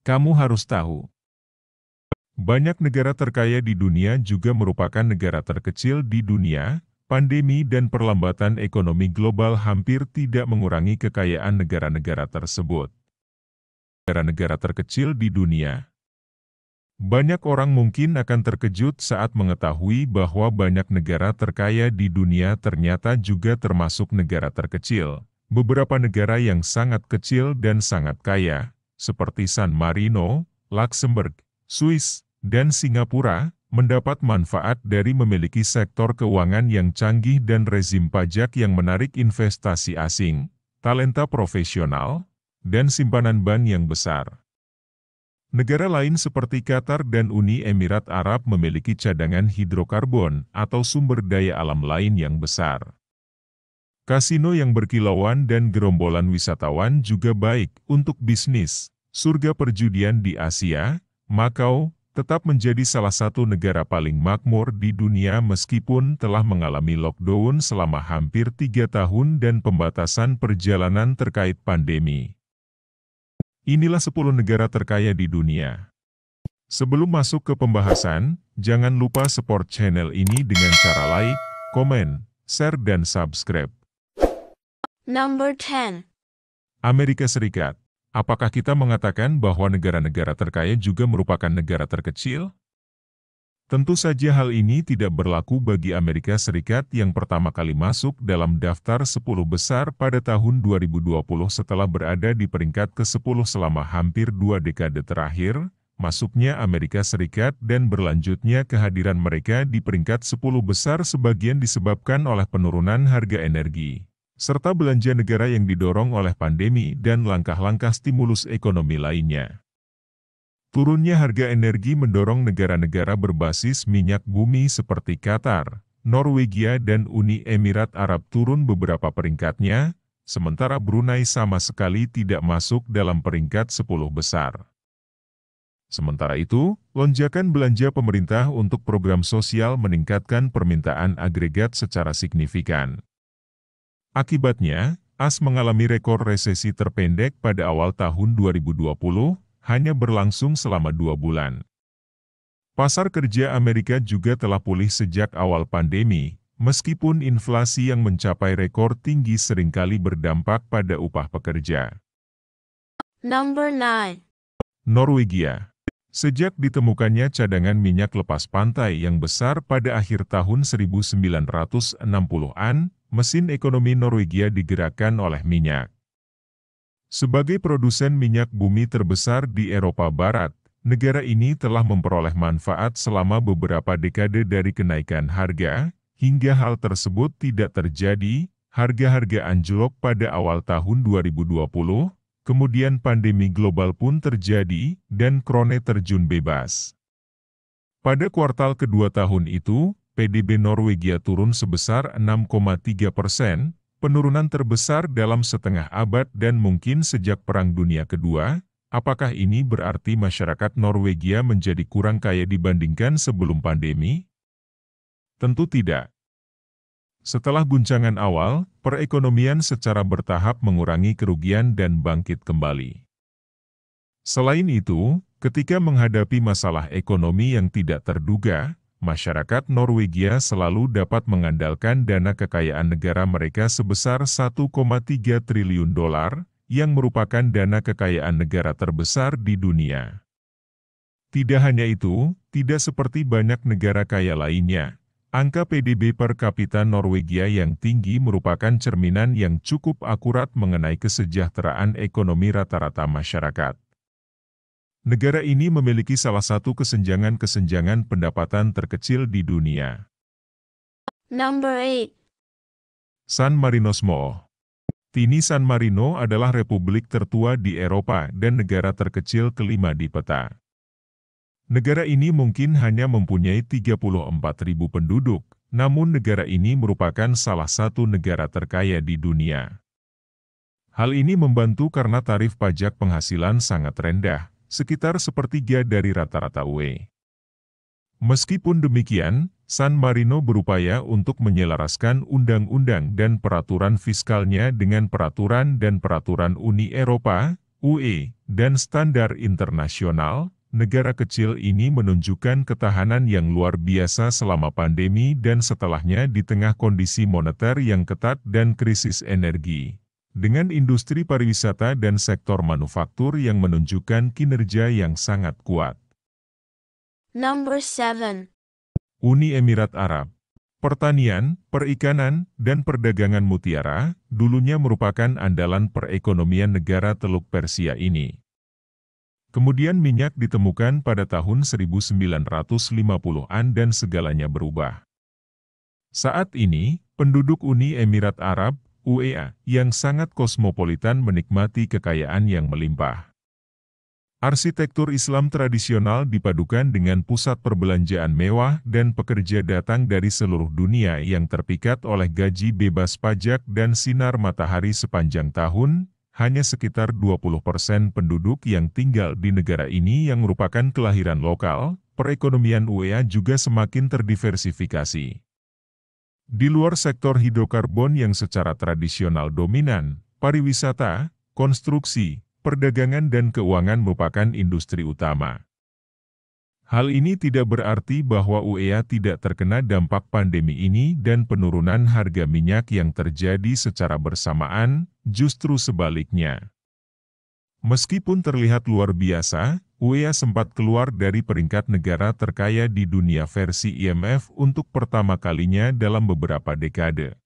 Kamu harus tahu, banyak negara terkaya di dunia juga merupakan negara terkecil di dunia. Pandemi dan perlambatan ekonomi global hampir tidak mengurangi kekayaan negara-negara tersebut. Negara-negara terkecil di dunia. Banyak orang mungkin akan terkejut saat mengetahui bahwa banyak negara terkaya di dunia ternyata juga termasuk negara terkecil. Beberapa negara yang sangat kecil dan sangat kaya, seperti San Marino, Luxembourg, Swiss, dan Singapura, mendapat manfaat dari memiliki sektor keuangan yang canggih dan rezim pajak yang menarik investasi asing, talenta profesional, dan simpanan bank yang besar. Negara lain seperti Qatar dan Uni Emirat Arab memiliki cadangan hidrokarbon atau sumber daya alam lain yang besar. Kasino yang berkilauan dan gerombolan wisatawan juga baik untuk bisnis. Surga perjudian di Asia, Makau, tetap menjadi salah satu negara paling makmur di dunia meskipun telah mengalami lockdown selama hampir 3 tahun dan pembatasan perjalanan terkait pandemi. Inilah 10 negara terkaya di dunia. Sebelum masuk ke pembahasan, jangan lupa support channel ini dengan cara like, komen, share dan subscribe. Number 10. Amerika Serikat. Apakah kita mengatakan bahwa negara-negara terkaya juga merupakan negara terkecil? Tentu saja hal ini tidak berlaku bagi Amerika Serikat yang pertama kali masuk dalam daftar 10 besar pada tahun 2020 setelah berada di peringkat ke-10 selama hampir 2 dekade terakhir. Masuknya Amerika Serikat dan berlanjutnya kehadiran mereka di peringkat 10 besar sebagian disebabkan oleh penurunan harga energi, serta belanja negara yang didorong oleh pandemi dan langkah-langkah stimulus ekonomi lainnya. Turunnya harga energi mendorong negara-negara berbasis minyak bumi seperti Qatar, Norwegia dan Uni Emirat Arab turun beberapa peringkatnya, sementara Brunei sama sekali tidak masuk dalam peringkat 10 besar. Sementara itu, lonjakan belanja pemerintah untuk program sosial meningkatkan permintaan agregat secara signifikan. Akibatnya, AS mengalami rekor resesi terpendek pada awal tahun 2020, hanya berlangsung selama 2 bulan. Pasar kerja Amerika juga telah pulih sejak awal pandemi, meskipun inflasi yang mencapai rekor tinggi seringkali berdampak pada upah pekerja. Number 9. Norwegia. Sejak ditemukannya cadangan minyak lepas pantai yang besar pada akhir tahun 1960-an, mesin ekonomi Norwegia digerakkan oleh minyak. Sebagai produsen minyak bumi terbesar di Eropa Barat, negara ini telah memperoleh manfaat selama beberapa dekade dari kenaikan harga, hingga hal tersebut tidak terjadi, harga-harga anjlok pada awal tahun 2020, kemudian pandemi global pun terjadi, dan krone terjun bebas. Pada kuartal kedua tahun itu, PDB Norwegia turun sebesar 6,3%, penurunan terbesar dalam setengah abad dan mungkin sejak Perang Dunia Kedua. Apakah ini berarti masyarakat Norwegia menjadi kurang kaya dibandingkan sebelum pandemi? Tentu tidak. Setelah guncangan awal, perekonomian secara bertahap mengurangi kerugian dan bangkit kembali. Selain itu, ketika menghadapi masalah ekonomi yang tidak terduga, masyarakat Norwegia selalu dapat mengandalkan dana kekayaan negara mereka sebesar 1,3 triliun dolar, yang merupakan dana kekayaan negara terbesar di dunia. Tidak hanya itu, tidak seperti banyak negara kaya lainnya, angka PDB per kapita Norwegia yang tinggi merupakan cerminan yang cukup akurat mengenai kesejahteraan ekonomi rata-rata masyarakat. Negara ini memiliki salah satu kesenjangan-kesenjangan pendapatan terkecil di dunia. Number 8. San Marino Small. Kini San Marino adalah republik tertua di Eropa dan negara terkecil kelima di peta. Negara ini mungkin hanya mempunyai 34.000 penduduk, namun negara ini merupakan salah satu negara terkaya di dunia. Hal ini membantu karena tarif pajak penghasilan sangat rendah, sekitar sepertiga dari rata-rata UE. Meskipun demikian, San Marino berupaya untuk menyelaraskan undang-undang dan peraturan fiskalnya dengan peraturan dan peraturan Uni Eropa, UE, dan standar internasional, negara kecil ini menunjukkan ketahanan yang luar biasa selama pandemi dan setelahnya di tengah kondisi moneter yang ketat dan krisis energi. Dengan industri pariwisata dan sektor manufaktur yang menunjukkan kinerja yang sangat kuat. Number 7. Uni Emirat Arab. Pertanian, perikanan, dan perdagangan mutiara dulunya merupakan andalan perekonomian negara Teluk Persia ini. Kemudian minyak ditemukan pada tahun 1950-an dan segalanya berubah. Saat ini, penduduk Uni Emirat Arab, UEA, yang sangat kosmopolitan menikmati kekayaan yang melimpah. Arsitektur Islam tradisional dipadukan dengan pusat perbelanjaan mewah dan pekerja datang dari seluruh dunia yang terpikat oleh gaji bebas pajak dan sinar matahari sepanjang tahun. Hanya sekitar 20% penduduk yang tinggal di negara ini yang merupakan kelahiran lokal. Perekonomian UEA juga semakin terdiversifikasi. Di luar sektor hidrokarbon yang secara tradisional dominan, pariwisata, konstruksi, perdagangan dan keuangan merupakan industri utama. Hal ini tidak berarti bahwa UEA tidak terkena dampak pandemi ini dan penurunan harga minyak yang terjadi secara bersamaan, justru sebaliknya. Meskipun terlihat luar biasa, UEA sempat keluar dari peringkat negara terkaya di dunia versi IMF untuk pertama kalinya dalam beberapa dekade.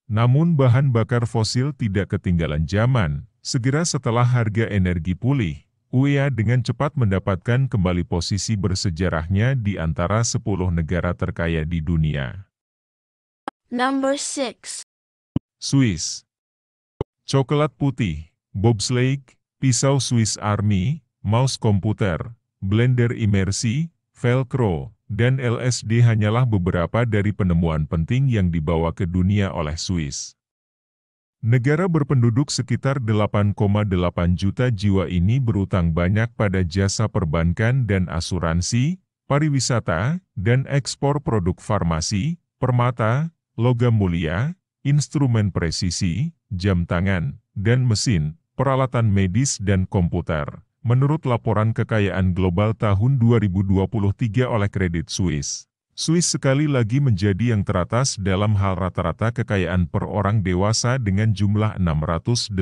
Namun bahan bakar fosil tidak ketinggalan zaman. Segera setelah harga energi pulih, UEA dengan cepat mendapatkan kembali posisi bersejarahnya di antara 10 negara terkaya di dunia. Number 6. Swiss. Coklat putih, bobsleigh, pisau Swiss Army, mouse komputer, blender imersi, velcro, dan LSD hanyalah beberapa dari penemuan penting yang dibawa ke dunia oleh Swiss. Negara berpenduduk sekitar 8,8 juta jiwa ini berutang banyak pada jasa perbankan dan asuransi, pariwisata, dan ekspor produk farmasi, permata, logam mulia, instrumen presisi, jam tangan, dan mesin, peralatan medis dan komputer. Menurut laporan kekayaan global tahun 2023 oleh Credit Suisse. Swiss sekali lagi menjadi yang teratas dalam hal rata-rata kekayaan per orang dewasa dengan jumlah $685.230.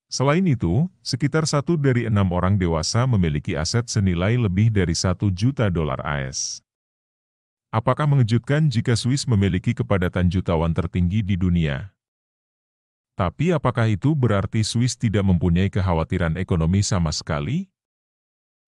Selain itu, sekitar 1 dari 6 orang dewasa memiliki aset senilai lebih dari $1 juta AS. Apakah mengejutkan jika Swiss memiliki kepadatan jutawan tertinggi di dunia? Tapi apakah itu berarti Swiss tidak mempunyai kekhawatiran ekonomi sama sekali?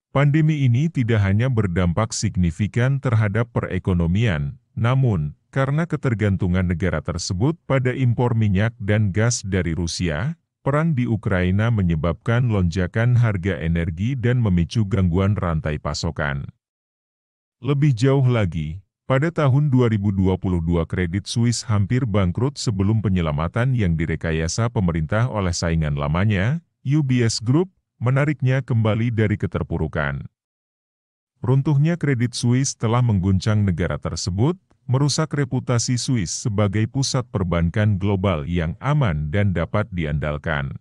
Pandemi ini tidak hanya berdampak signifikan terhadap perekonomian, namun, karena ketergantungan negara tersebut pada impor minyak dan gas dari Rusia, perang di Ukraina menyebabkan lonjakan harga energi dan memicu gangguan rantai pasokan. Lebih jauh lagi, pada tahun 2022 Credit Suisse hampir bangkrut sebelum penyelamatan yang direkayasa pemerintah oleh saingan lamanya, UBS Group, menariknya kembali dari keterpurukan. Runtuhnya Credit Suisse telah mengguncang negara tersebut, merusak reputasi Swiss sebagai pusat perbankan global yang aman dan dapat diandalkan.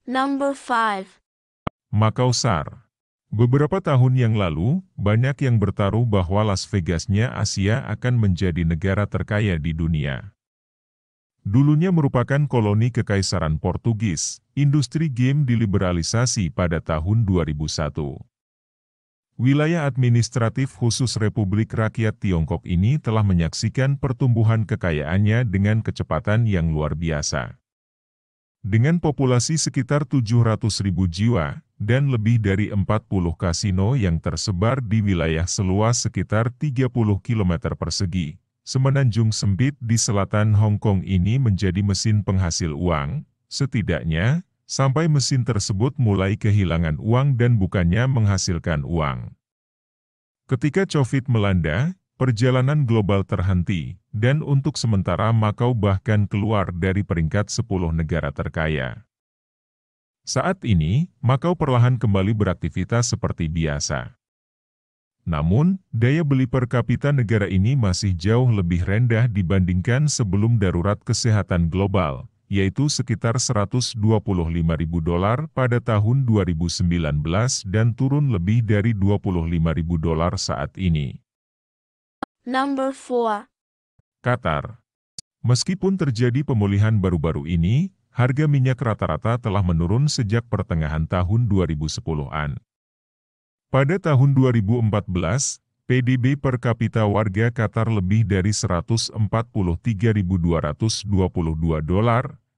Number 5. Macau SAR. Beberapa tahun yang lalu, banyak yang bertaruh bahwa Las Vegasnya Asia akan menjadi negara terkaya di dunia. Dulunya merupakan koloni Kekaisaran Portugis, industri game diliberalisasi pada tahun 2001. Wilayah administratif khusus Republik Rakyat Tiongkok ini telah menyaksikan pertumbuhan kekayaannya dengan kecepatan yang luar biasa. Dengan populasi sekitar 700.000 jiwa, dan lebih dari 40 kasino yang tersebar di wilayah seluas sekitar 30 km persegi. Semenanjung sempit di selatan Hong Kong ini menjadi mesin penghasil uang, setidaknya, sampai mesin tersebut mulai kehilangan uang dan bukannya menghasilkan uang. Ketika COVID melanda, perjalanan global terhenti, dan untuk sementara Macau bahkan keluar dari peringkat 10 negara terkaya. Saat ini, Macau perlahan kembali beraktivitas seperti biasa. Namun, daya beli per kapita negara ini masih jauh lebih rendah dibandingkan sebelum darurat kesehatan global, yaitu sekitar $125.000 pada tahun 2019 dan turun lebih dari $25.000 saat ini. Number 4. Qatar. Meskipun terjadi pemulihan baru-baru ini, harga minyak rata-rata telah menurun sejak pertengahan tahun 2010-an. Pada tahun 2014, PDB per kapita warga Qatar lebih dari $143.222.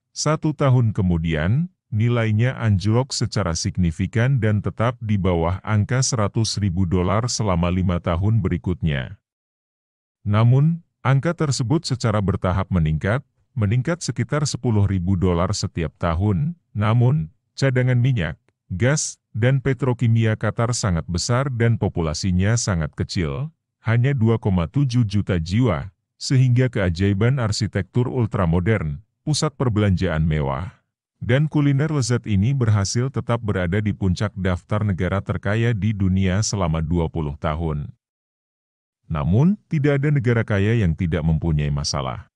Satu tahun kemudian, nilainya anjlok secara signifikan dan tetap di bawah angka $100.000 selama 5 tahun berikutnya. Namun, angka tersebut secara bertahap meningkat sekitar $10.000 setiap tahun. Namun, cadangan minyak, gas, dan petrokimia Qatar sangat besar dan populasinya sangat kecil, hanya 2,7 juta jiwa, sehingga keajaiban arsitektur ultramodern, pusat perbelanjaan mewah, dan kuliner lezat ini berhasil tetap berada di puncak daftar negara terkaya di dunia selama 20 tahun. Namun, tidak ada negara kaya yang tidak mempunyai masalah.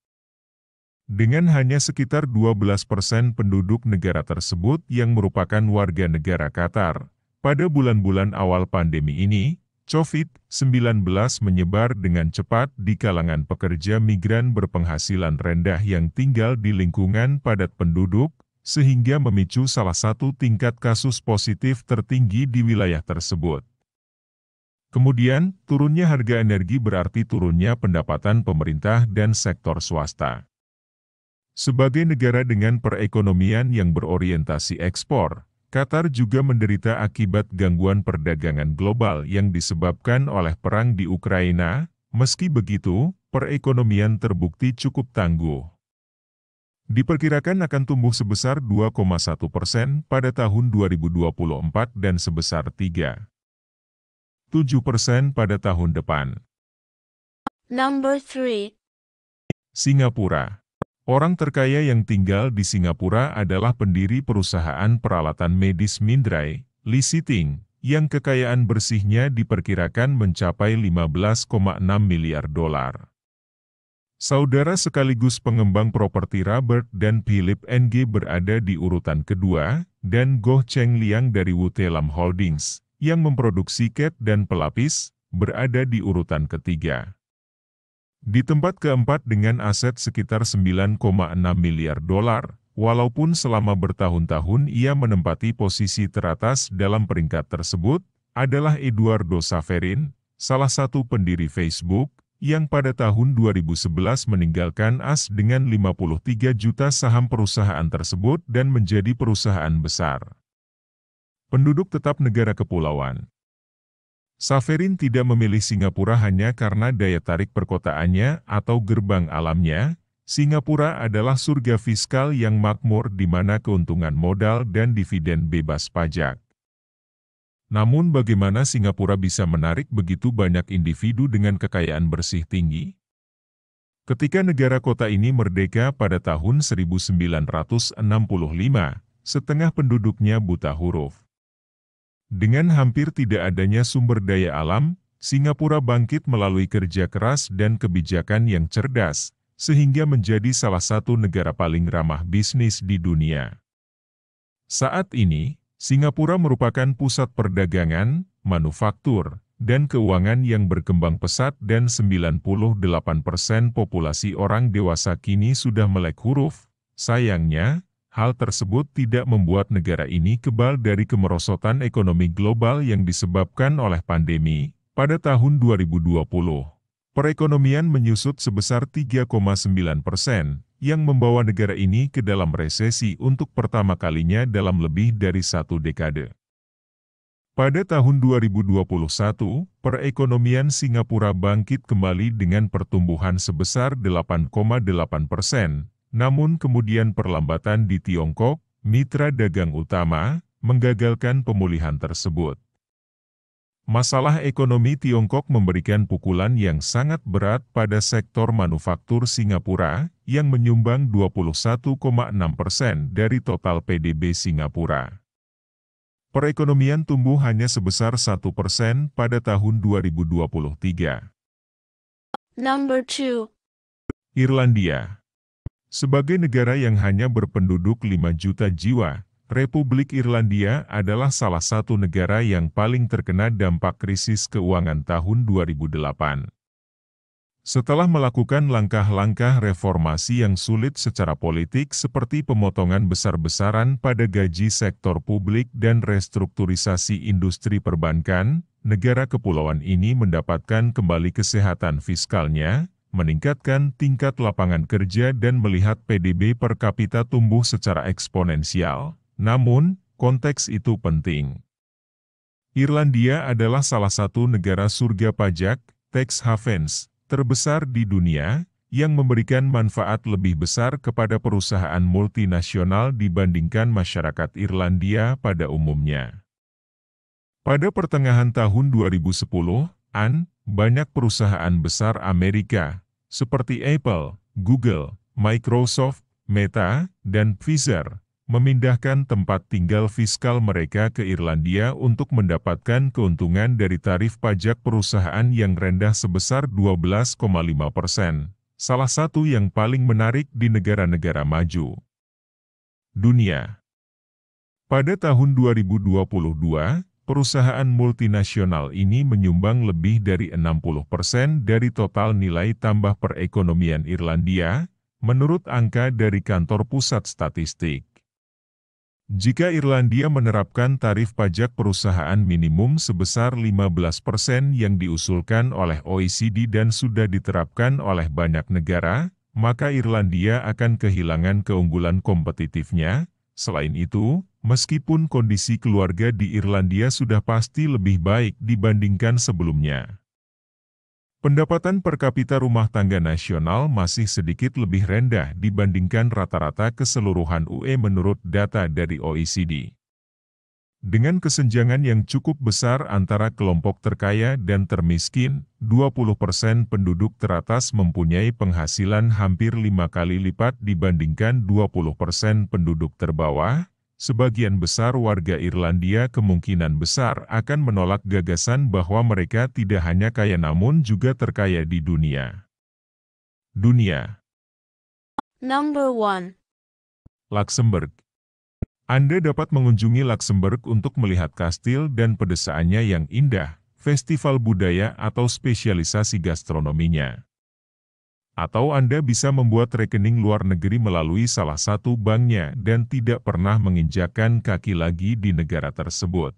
Dengan hanya sekitar 12% penduduk negara tersebut yang merupakan warga negara Qatar, pada bulan-bulan awal pandemi ini, COVID-19 menyebar dengan cepat di kalangan pekerja migran berpenghasilan rendah yang tinggal di lingkungan padat penduduk, sehingga memicu salah satu tingkat kasus positif tertinggi di wilayah tersebut. Kemudian, turunnya harga energi berarti turunnya pendapatan pemerintah dan sektor swasta. Sebagai negara dengan perekonomian yang berorientasi ekspor, Qatar juga menderita akibat gangguan perdagangan global yang disebabkan oleh perang di Ukraina. Meski begitu, perekonomian terbukti cukup tangguh. Diperkirakan akan tumbuh sebesar 2,1% pada tahun 2024 dan sebesar 3,7% pada tahun depan. Number 3. Singapura. Orang terkaya yang tinggal di Singapura adalah pendiri perusahaan peralatan medis Mindray, Lee Siew-ting, yang kekayaan bersihnya diperkirakan mencapai $15,6 miliar. Saudara sekaligus pengembang properti Robert dan Philip Ng berada di urutan kedua, dan Goh Cheng Liang dari Wuthelam Holdings, yang memproduksi cat dan pelapis, berada di urutan ketiga. Di tempat keempat dengan aset sekitar $9,6 miliar, walaupun selama bertahun-tahun ia menempati posisi teratas dalam peringkat tersebut, adalah Eduardo Saverin, salah satu pendiri Facebook, yang pada tahun 2011 meninggalkan AS dengan 53 juta saham perusahaan tersebut dan menjadi perusahaan besar. Penduduk tetap negara kepulauan. Saverin tidak memilih Singapura hanya karena daya tarik perkotaannya atau gerbang alamnya. Singapura adalah surga fiskal yang makmur di mana keuntungan modal dan dividen bebas pajak. Namun bagaimana Singapura bisa menarik begitu banyak individu dengan kekayaan bersih tinggi? Ketika negara kota ini merdeka pada tahun 1965, setengah penduduknya buta huruf. Dengan hampir tidak adanya sumber daya alam, Singapura bangkit melalui kerja keras dan kebijakan yang cerdas, sehingga menjadi salah satu negara paling ramah bisnis di dunia. Saat ini, Singapura merupakan pusat perdagangan, manufaktur, dan keuangan yang berkembang pesat dan 98% populasi orang dewasa kini sudah melek huruf. Sayangnya, hal tersebut tidak membuat negara ini kebal dari kemerosotan ekonomi global yang disebabkan oleh pandemi. Pada tahun 2020, perekonomian menyusut sebesar 3,9%, yang membawa negara ini ke dalam resesi untuk pertama kalinya dalam lebih dari 1 dekade. Pada tahun 2021, perekonomian Singapura bangkit kembali dengan pertumbuhan sebesar 8,8%. Namun kemudian perlambatan di Tiongkok, mitra dagang utama, menggagalkan pemulihan tersebut. Masalah ekonomi Tiongkok memberikan pukulan yang sangat berat pada sektor manufaktur Singapura, yang menyumbang 21,6% dari total PDB Singapura. Perekonomian tumbuh hanya sebesar 1% pada tahun 2023. Number 2. Irlandia. Sebagai negara yang hanya berpenduduk 5 juta jiwa, Republik Irlandia adalah salah satu negara yang paling terkena dampak krisis keuangan tahun 2008. Setelah melakukan langkah-langkah reformasi yang sulit secara politik seperti pemotongan besar-besaran pada gaji sektor publik dan restrukturisasi industri perbankan, negara kepulauan ini mendapatkan kembali kesehatan fiskalnya, meningkatkan tingkat lapangan kerja dan melihat PDB per kapita tumbuh secara eksponensial. Namun, konteks itu penting. Irlandia adalah salah satu negara surga pajak, tax havens, terbesar di dunia, yang memberikan manfaat lebih besar kepada perusahaan multinasional dibandingkan masyarakat Irlandia pada umumnya. Pada pertengahan tahun 2010-an, banyak perusahaan besar Amerika, seperti Apple, Google, Microsoft, Meta, dan Pfizer, memindahkan tempat tinggal fiskal mereka ke Irlandia untuk mendapatkan keuntungan dari tarif pajak perusahaan yang rendah sebesar 12,5%, salah satu yang paling menarik di negara-negara maju dunia. Pada tahun 2022, perusahaan multinasional ini menyumbang lebih dari 60% dari total nilai tambah perekonomian Irlandia, menurut angka dari Kantor Pusat Statistik. Jika Irlandia menerapkan tarif pajak perusahaan minimum sebesar 15% yang diusulkan oleh OECD dan sudah diterapkan oleh banyak negara, maka Irlandia akan kehilangan keunggulan kompetitifnya. Selain itu, meskipun kondisi keluarga di Irlandia sudah pasti lebih baik dibandingkan sebelumnya, pendapatan per kapita rumah tangga nasional masih sedikit lebih rendah dibandingkan rata-rata keseluruhan UE menurut data dari OECD. Dengan kesenjangan yang cukup besar antara kelompok terkaya dan termiskin, 20% penduduk teratas mempunyai penghasilan hampir 5 kali lipat dibandingkan 20% penduduk terbawah. Sebagian besar warga Irlandia kemungkinan besar akan menolak gagasan bahwa mereka tidak hanya kaya namun juga terkaya di dunia. Number 1. Luxembourg. Anda dapat mengunjungi Luxembourg untuk melihat kastil dan pedesaannya yang indah, festival budaya atau spesialisasi gastronominya. Atau Anda bisa membuat rekening luar negeri melalui salah satu banknya dan tidak pernah menginjakkan kaki lagi di negara tersebut.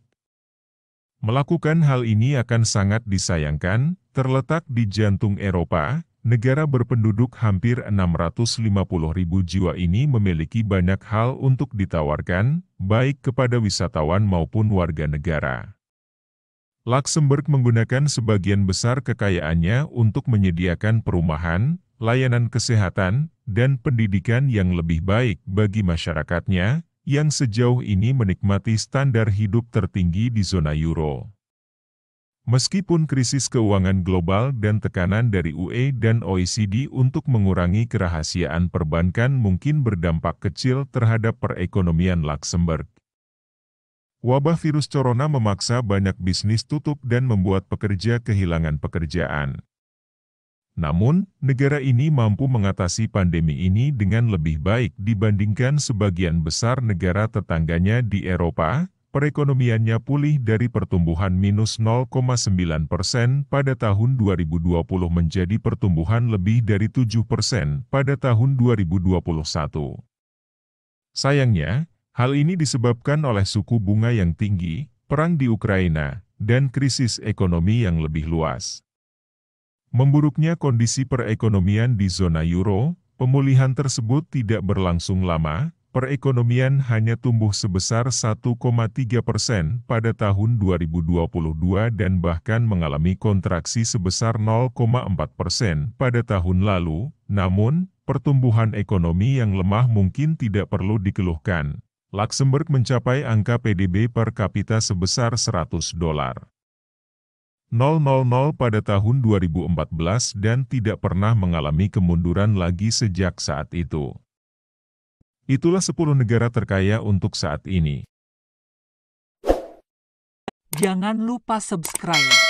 Melakukan hal ini akan sangat disayangkan, terletak di jantung Eropa, negara berpenduduk hampir 650.000 jiwa ini memiliki banyak hal untuk ditawarkan, baik kepada wisatawan maupun warga negara. Luxembourg menggunakan sebagian besar kekayaannya untuk menyediakan perumahan, layanan kesehatan, dan pendidikan yang lebih baik bagi masyarakatnya, yang sejauh ini menikmati standar hidup tertinggi di zona euro. Meskipun krisis keuangan global dan tekanan dari UE dan OECD untuk mengurangi kerahasiaan perbankan mungkin berdampak kecil terhadap perekonomian Luxembourg. Wabah virus corona memaksa banyak bisnis tutup dan membuat pekerja kehilangan pekerjaan. Namun, negara ini mampu mengatasi pandemi ini dengan lebih baik dibandingkan sebagian besar negara tetangganya di Eropa. Perekonomiannya pulih dari pertumbuhan minus 0,9% pada tahun 2020 menjadi pertumbuhan lebih dari 7% pada tahun 2021. Sayangnya, hal ini disebabkan oleh suku bunga yang tinggi, perang di Ukraina, dan krisis ekonomi yang lebih luas. Memburuknya kondisi perekonomian di zona euro, pemulihan tersebut tidak berlangsung lama, perekonomian hanya tumbuh sebesar 1,3% pada tahun 2022 dan bahkan mengalami kontraksi sebesar 0,4% pada tahun lalu. Namun, pertumbuhan ekonomi yang lemah mungkin tidak perlu dikeluhkan. Luxembourg mencapai angka PDB per kapita sebesar $100,000 pada tahun 2014 dan tidak pernah mengalami kemunduran lagi sejak saat itu. Itulah 10 negara terkaya untuk saat ini. Jangan lupa subscribe.